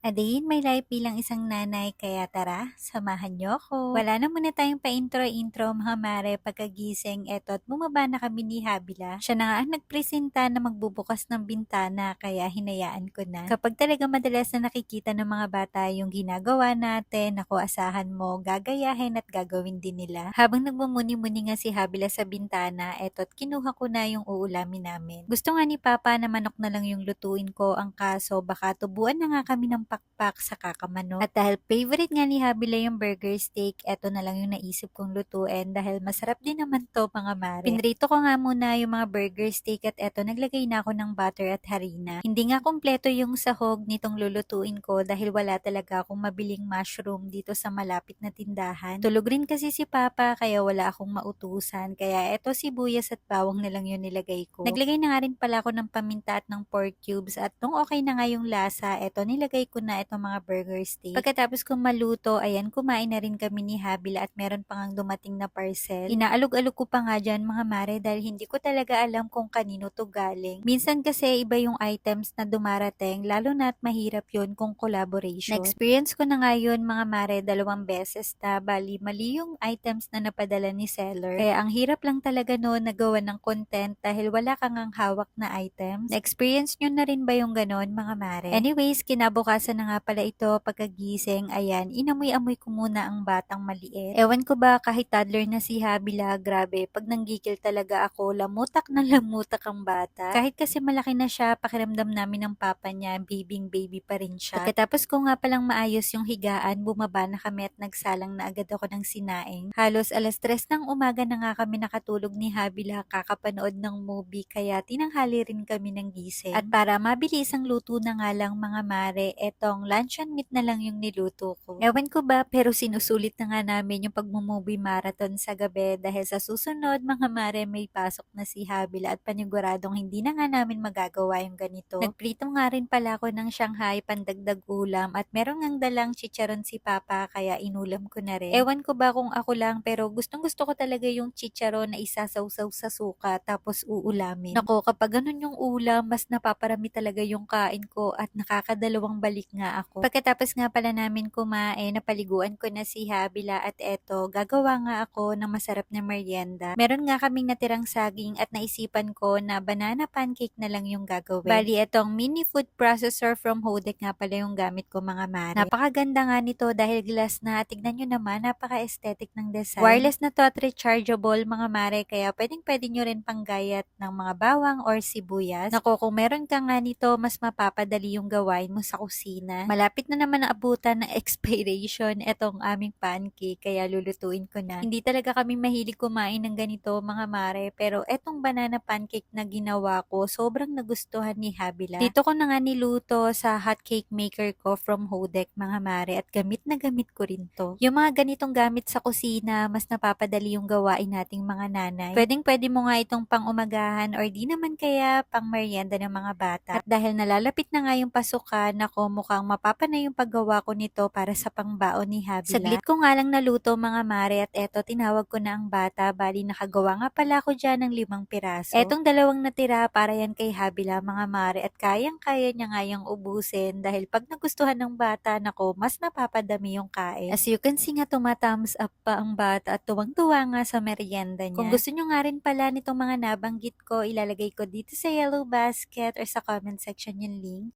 A day in my life bilang isang nanay, kaya tara, samahan niyo ako. Wala na muna tayong pa-intro-intro mga mare, pagkagising eto at bumaba na kami ni Habila. Siya na nga ang nagpresenta na magbubukas ng bintana kaya hinayaan ko na. Kapag talaga madalas na nakikita ng mga bata yung ginagawa natin, ako asahan mo, gagayahin at gagawin din nila. Habang nagmumuni-muni nga si Habila sa bintana, eto at kinuha ko na yung uulamin namin. Gusto nga ni Papa na manok na lang yung lutuin ko, ang kaso baka tubuan na nga kami ng pakpak sa kakamanok. At dahil favorite nga ni Habila yung burger steak, eto na lang yung naisip kong lutuin dahil masarap din naman to mga mare. Pinrito ko nga muna yung mga burger steak at eto naglagay na ako ng butter at harina. Hindi nga kompleto yung sahog nitong lulutuin ko dahil wala talaga akong mabiling mushroom dito sa malapit na tindahan. Tulog rin kasi si Papa kaya wala akong mautusan, kaya eto sibuyas at bawang na lang yung nilagay ko. Naglagay na nga rin pala ako ng paminta at ng pork cubes at nung okay na nga yung lasa, eto nilagay ko na itong mga burger steak. Pagkatapos kong maluto, ayan, kumain na rin kami ni Habila at meron pang ang dumating na parcel. Inaalog-alog ko pa nga dyan mga mare dahil hindi ko talaga alam kung kanino to galing. Minsan kasi iba yung items na dumarating, lalo na at mahirap yun kung collaboration. Na-experience ko na nga yun mga mare 2 beses na bali mali yung items na napadala ni seller. Kaya ang hirap lang talaga noon nagawa ng content dahil wala kang ang hawak na items. Na-experience nyo na rin ba yung ganon mga mare? Anyways, kinabukasan na nga pala ito pagkagising. Ayan, inamoy-amoy ko muna ang batang maliit. Ewan ko ba kahit toddler na si Habila, grabe, pag nanggigil talaga ako, lamutak na lamutak ang bata. Kahit kasi malaki na siya, pakiramdam namin ng papa niya, baby pa rin siya. Pagkatapos ko nga palang maayos yung higaan, bumaba na kami at nagsalang na agad ako ng sinaing. Halos alas 3 ng umaga na nga kami nakatulog ni Habila kakapanood ng movie kaya tinanghali rin kami ng gising. At para mabilis ang luto na nga lang mga mare, etong luncheon meat na lang yung niluto ko. Ewan ko ba pero sinusulit na nga namin yung pagmumovie marathon sa gabi dahil sa susunod mga mare may pasok na si Habila at paniguradong hindi na nga namin magagawa yung ganito. Nagprito nga rin pala ako ng Shanghai pandagdag ulam at meron ngang dalang chicharon si Papa kaya inulam ko na rin. Ewan ko ba kung ako lang pero gustong gusto ko talaga yung chicharon na isasawsaw sa suka tapos uulamin. Nako, kapag ganun yung ulam, mas napaparami talaga yung kain ko at nakakadalawang balik nga ako. Pagkatapos nga pala namin kumain, napaliguan ko na si Habila at eto, gagawa nga ako ng masarap na merienda. Meron nga kaming natirang saging at naisipan ko na banana pancake na lang yung gagawin. Bali, etong mini food processor from Hodek nga pala yung gamit ko mga mare. Napakaganda nga nito dahil glass na. Tignan nyo naman, napaka-aesthetic ng design. Wireless na to at rechargeable mga mare kaya pwedeng-pwede nyo rin panggayat ng mga bawang or sibuyas. Nako, kung meron ka nga nito, mas mapapadali yung gawain mo sa kusina. Malapit na naman ang abutan ng expiration etong aming pancake kaya lulutuin ko na. Hindi talaga kami mahilig kumain ng ganito mga mare pero etong banana pancake na ginawa ko, sobrang nagustuhan ni Habila. Dito ko na nga niluto sa hot cake maker ko from Hodek mga mare at gamit na gamit ko rin to. Yung mga ganitong gamit sa kusina, mas napapadali yung gawain nating mga nanay. Pwedeng-pwede mo nga itong pang-umagahan or di naman kaya pang-merienda ng mga bata. At dahil nalalapit na nga yung pasukan, ako mukhang mapapanay yung paggawa ko nito para sa pangbaon ni Habila. Saglit ko nga lang naluto mga mare at eto tinawag ko na ang bata, bali nakagawa nga pala ako dyan ng 5 piraso. Etong 2 natira para yan kay Habila mga mare at kayang-kaya niya nga yung ubusin dahil pag nagustuhan ng bata, nako, mas napapadami yung kain. As you can see nga thumbs up pa ang bata at tuwang-tuwa nga sa merienda niya. Kung gusto nyo nga rin pala nitong mga nabanggit ko, ilalagay ko dito sa yellow basket or sa comment section yung link.